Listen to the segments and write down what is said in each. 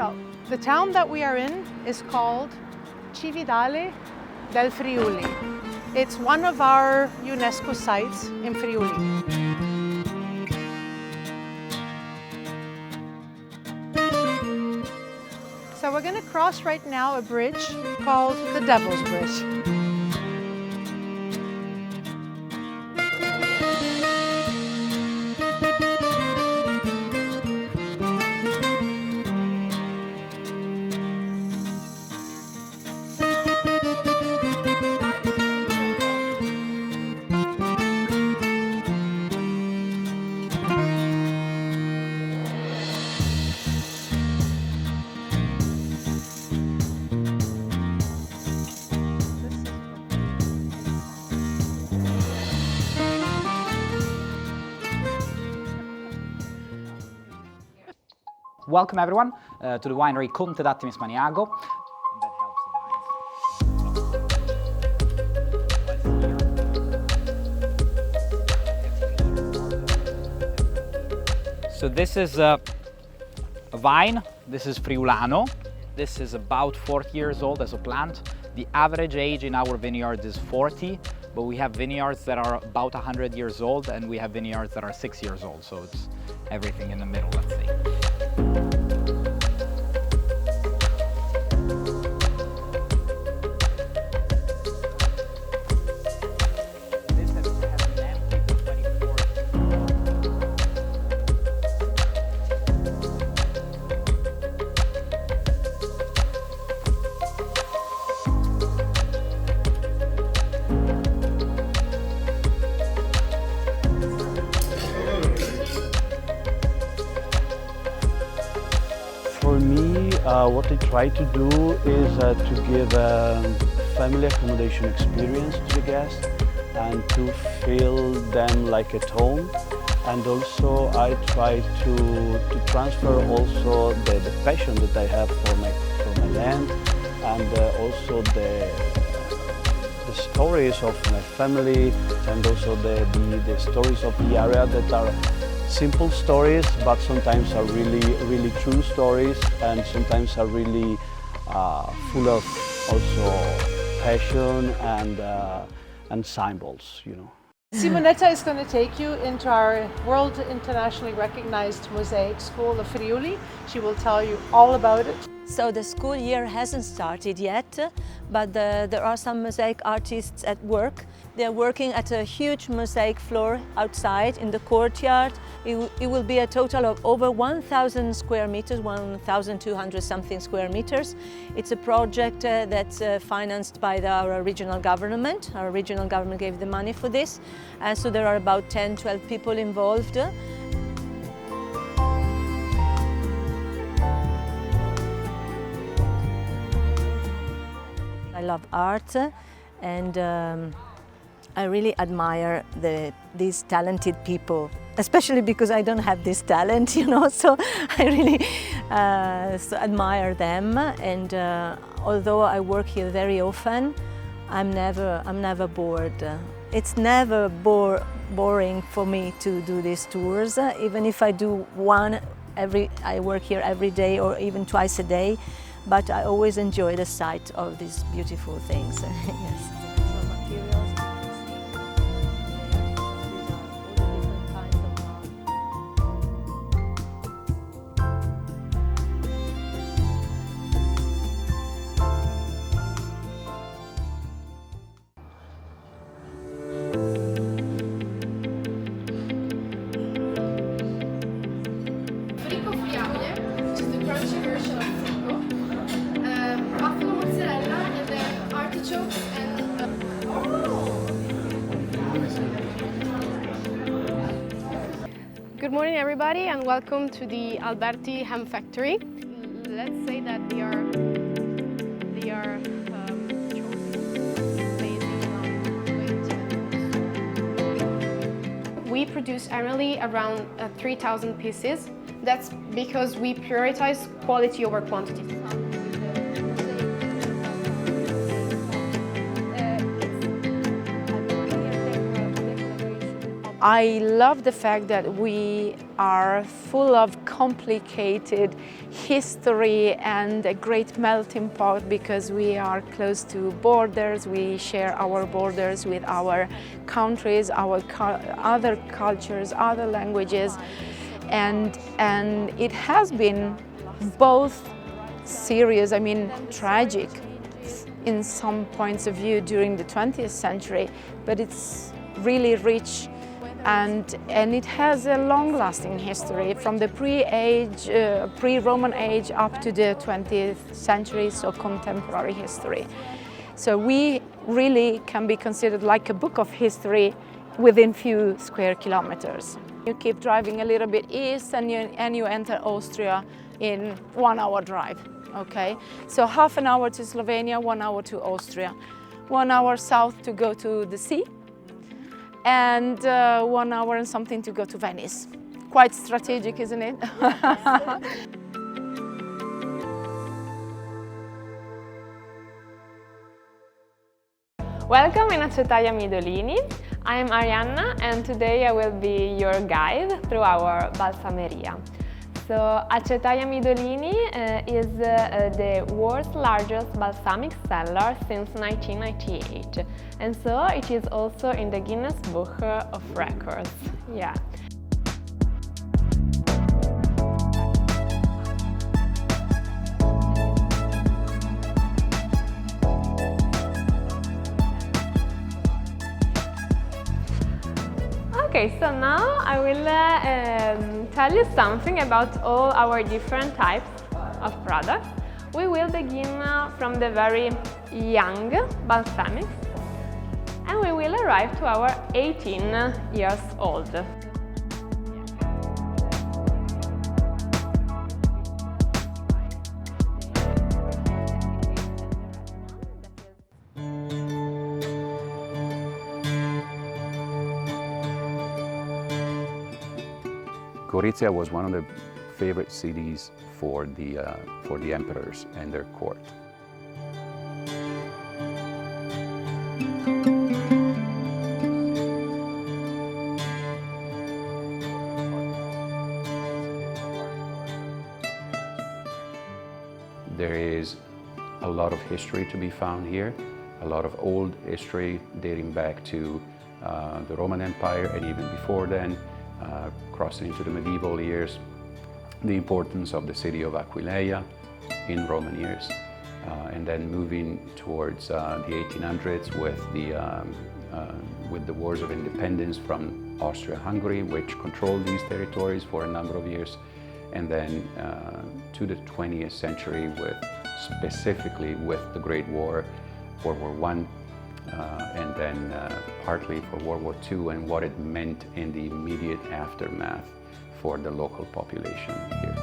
So, the town that we are in is called Cividale del Friuli. It's one of our UNESCO sites in Friuli. So we're going to cross right now a bridge called the Devil's Bridge. Welcome everyone to the winery Conte d'Attimis Maniago. So this is a vine, this is Friulano. This is about 40 years old as a plant. The average age in our vineyard is 40, but we have vineyards that are about 100 years old and we have vineyards that are 6 years old, so it's everything in the middle, let's say. For me, what I try to do is to give a family accommodation experience to the guests and to feel them like at home. And also I try to transfer also the passion that I have for my land and also the stories of my family and also the stories of the area that are simple stories, but sometimes are really true stories, and sometimes are really full of also passion and symbols, you know. Simonetta is going to take you into our world internationally recognized mosaic school of Friuli. She will tell you all about it. So the school year hasn't started yet, but there are some mosaic artists at work. They're working at a huge mosaic floor outside in the courtyard. It will be a total of over 1,000 square meters, 1,200 something square meters. It's a project that's financed by our regional government. Our regional government gave the money for this. And so there are about 10, 12 people involved. I love art and I really admire these talented people, especially because I don't have this talent, you know, so I really so admire them. And although I work here very often, I'm never bored. It's never boring for me to do these tours, even if I do I work here every day or even twice a day. But I always enjoy the sight of these beautiful things. Yes. Good morning everybody and welcome to the Alberti Ham Factory. Let's say that they are We produce annually around 3,000 pieces. That's because we prioritize quality over quantity. I love the fact that we are full of complicated history and a great melting pot because we are close to borders. We share our borders with our countries, our other cultures, other languages, and it has been both serious, I mean tragic in some points of view during the 20th century, but it's really rich and it has a long-lasting history from the pre-Roman age up to the 20th century, so contemporary history. So we really can be considered like a book of history within few square kilometers. You keep driving a little bit east and you enter Austria in 1 hour drive. Okay, so half an hour to Slovenia, 1 hour to Austria, 1 hour south to go to the sea, and 1 hour and something to go to Venice. Quite strategic, isn't it? Welcome in Acetaia Midolini. I am Arianna and today I will be your guide through our balsameria. So Acetaia Midolini is the world's largest balsamic cellar since 1998, and so it is also in the Guinness Book of Records. Yeah. Okay, so now I will tell you something about all our different types of products. We will begin from the very young balsamics and we will arrive to our 18 years old. Gorizia was one of the favorite cities for the emperors and their court. There is a lot of history to be found here, a lot of old history dating back to the Roman Empire and even before then. Crossing into the medieval years, the importance of the city of Aquileia in Roman years, and then moving towards the 1800s with the wars of independence from Austria-Hungary, which controlled these territories for a number of years, and then to the 20th century, specifically with the Great War, World War I, and then partly for World War II and what it meant in the immediate aftermath for the local population here.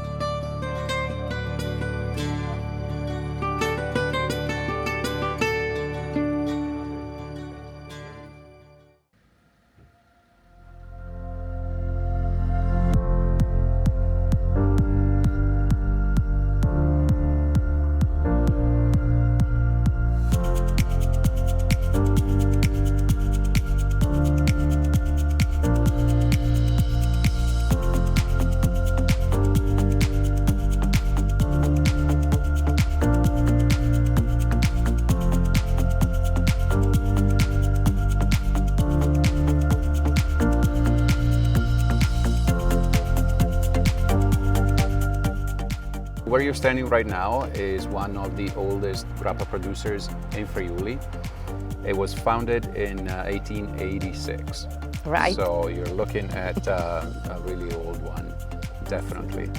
Where you're standing right now is one of the oldest grappa producers in Friuli. It was founded in 1886. Right. So you're looking at a really old one, definitely.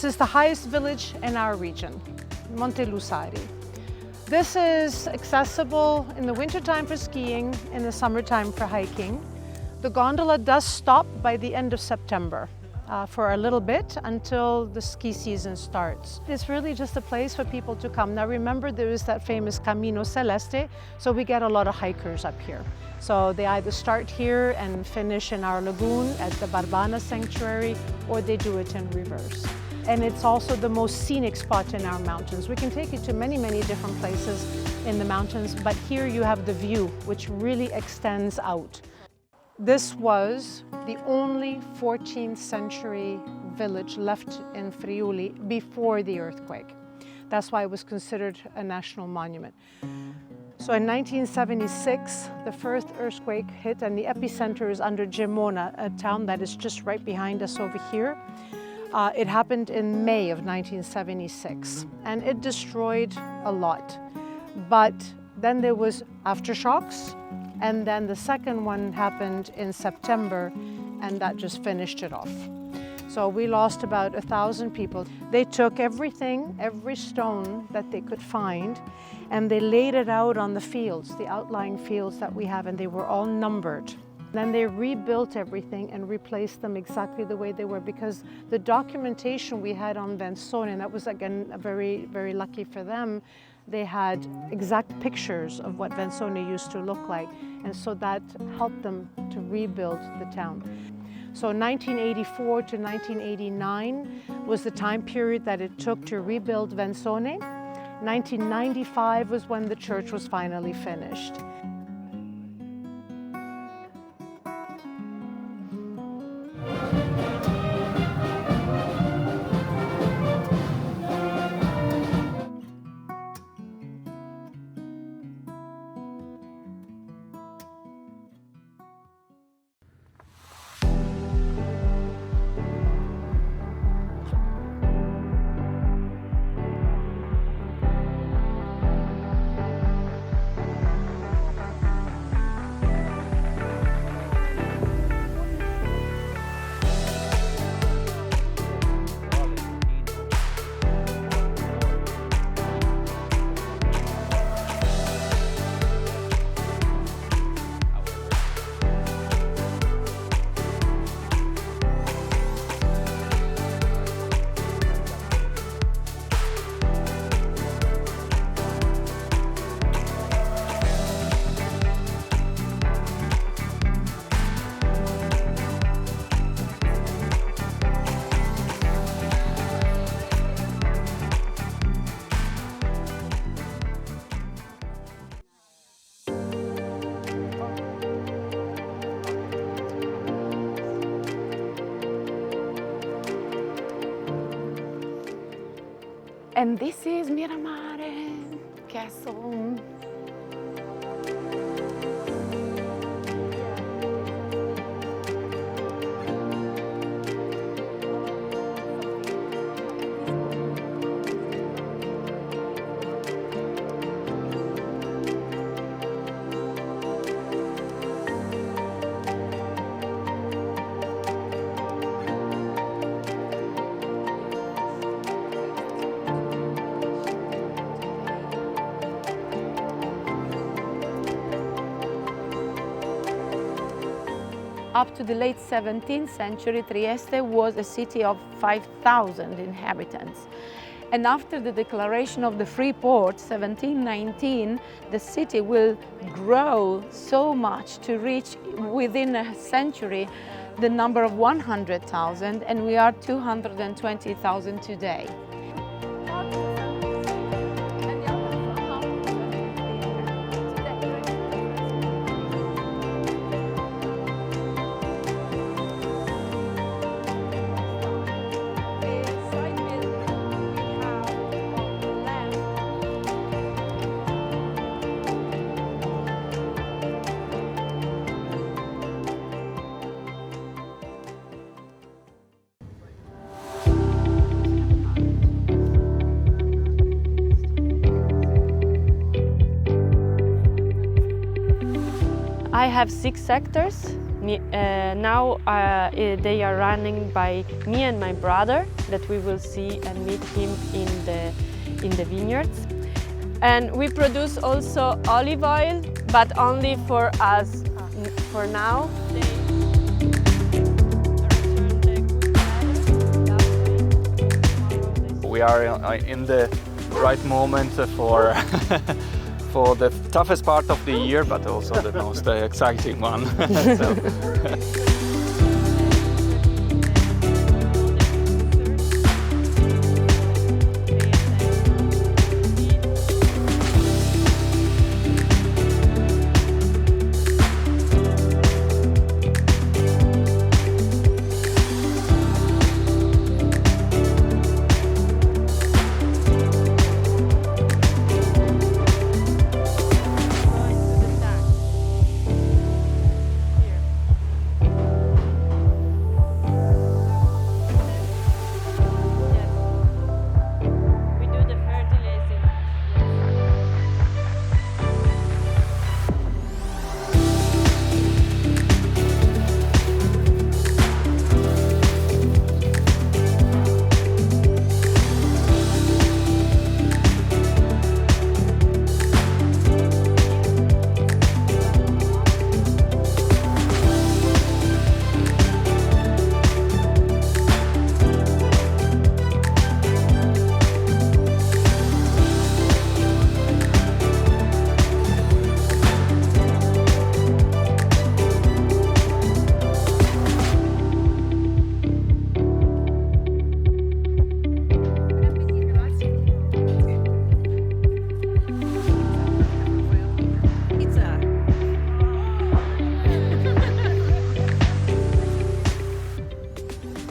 This is the highest village in our region, Monte Lusari. This is accessible in the wintertime for skiing, in the summertime for hiking. The gondola does stop by the end of September for a little bit until the ski season starts. It's really just a place for people to come. Now remember, there is that famous Camino Celeste, so we get a lot of hikers up here. So they either start here and finish in our lagoon at the Barbana Sanctuary, or they do it in reverse. And it's also the most scenic spot in our mountains. We can take you to many, many different places in the mountains, but here you have the view, which really extends out. This was the only 14th century village left in Friuli before the earthquake. That's why it was considered a national monument. So in 1976, the first earthquake hit, and the epicenter is under Gemona, a town that is just right behind us over here. It happened in May of 1976, and it destroyed a lot. But then there was aftershocks, and then the second one happened in September, and that just finished it off. So we lost about 1,000 people. They took everything, every stone that they could find, and they laid it out on the fields, the outlying fields that we have, and they were all numbered. Then they rebuilt everything and replaced them exactly the way they were, because the documentation we had on Vensone, and that was again very, very lucky for them, they had exact pictures of what Vensone used to look like, and so that helped them to rebuild the town. So 1984 to 1989 was the time period that it took to rebuild Vensone. 1995 was when the church was finally finished. And this is Miramare Castle. Up to the late 17th century, Trieste was a city of 5,000 inhabitants. And after the declaration of the free port, 1719, the city will grow so much to reach within a century the number of 100,000, and we are 220,000 today. I have 6 sectors. Now they are running by me and my brother, that we will see and meet him in the vineyards. And we produce also olive oil, but only for us for now. We are in the right moment for for the toughest part of the year, but also the most exciting one.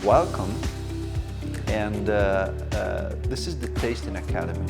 Welcome, and this is the Tasting Academy.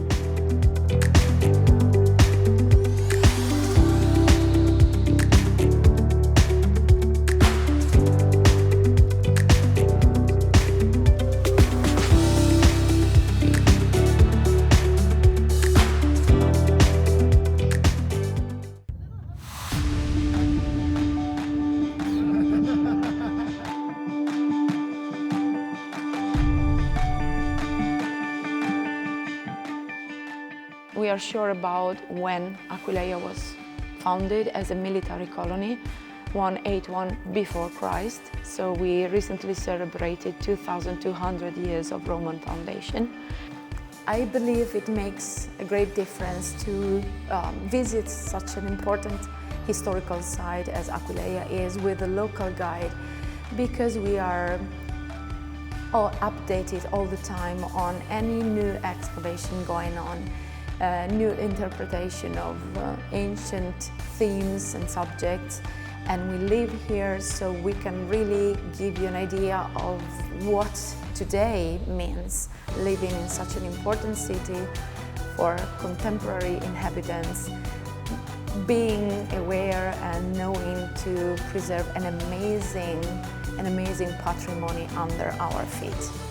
We are sure about when Aquileia was founded as a military colony, 181 before Christ. So we recently celebrated 2,200 years of Roman foundation. I believe it makes a great difference to visit such an important historical site as Aquileia is with a local guide, because we are updated all the time on any new excavation going on. New interpretation of ancient themes and subjects, and we live here so we can really give you an idea of what today means living in such an important city for contemporary inhabitants, being aware and knowing to preserve an amazing patrimony under our feet.